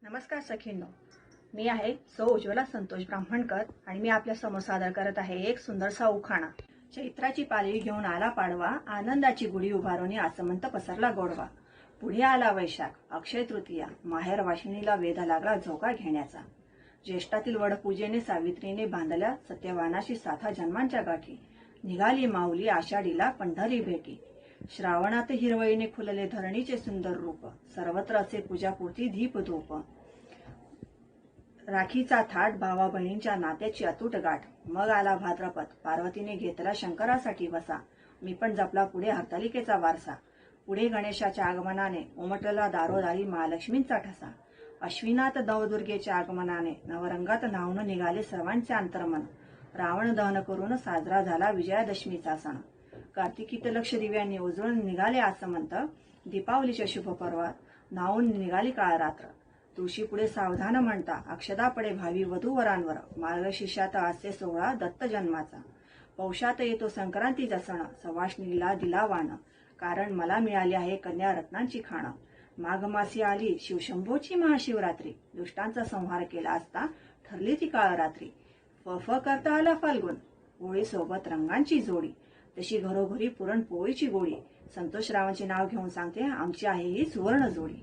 नमस्कार सखींनो, मी आहे सौ उज्ज्वला संतोष ब्राह्मणकर आणि मी आपल्या समोर सादर करत आहे एक सुंदरसा उखाणा। चैत्राची पालवी घेऊन आला पाडवा, आनंदाची गुढी उभारून आसमंत पसरला गोडवा। पुढे आला वैशाख, अक्षय तृतीया, माहेर वाशिणीला वेध लागला झोका घेण्याचा। ज्येष्ठातील वडपूजेने सावित्रीने बांधल्या सत्यवानाशी साथा जन्मांच्या गाठी। निघाली माऊली आषाढीला पंढरी भेटी। श्रावणात हिरवळीने फुलले धरणीचे सुंदर रूप, सर्वत्र असे पूजापूर्ती दीप धूप। राखीचा थाट, भावा बहिणींच्या नात्याची अतूट गाठ। मग आला भाद्रपद, पार्वतीने घेतला शंकरासाठी वसा। मी पण जपला पुढे हरतालिकेचा वारसा। पुढे गणेशाच्या आगमनाने उमटला दारोदारी महालक्ष्मींचा ठसा। अश्विनात नवदुर्गेच्या आगमनाने नवरंगात न्हाऊन निघाले सर्वांचे अंतर्मन। रावण दहन करून साजरा झाला विजयादशमीचा सण। कार्तिकीत लक्ष दिव्यांनी उजळून निघाले आसमंत। दीपावलीच्या शुभ पर्वात न्हाऊन निघाली काळ रात्र। तुळशीपुढे सावधान म्हणता अक्षदा पडे भावी वधूवरांवर। मार्गशीर्षात हास्य सोहळा दत्त जन्माचा। पौषात येतो संक्रांतीचा सण, सवाष्णीला दिला वाण। कारण मला मिळाली आहे कन्या रत्नांची खाण। माघ मासी आली शिवशंभोची महाशिवरात्री। दुष्टांचा संहार केला असता ठरली ती काळ रात्री। फ करता आला फाल्गुन, होळी सोबत रंगांची जोडी। तशी घरोघरी पुरणपोळीची गोडी। संतोष रावांचे नाव घेऊन सांगते आमची आहे ही सुवर्ण जोडी।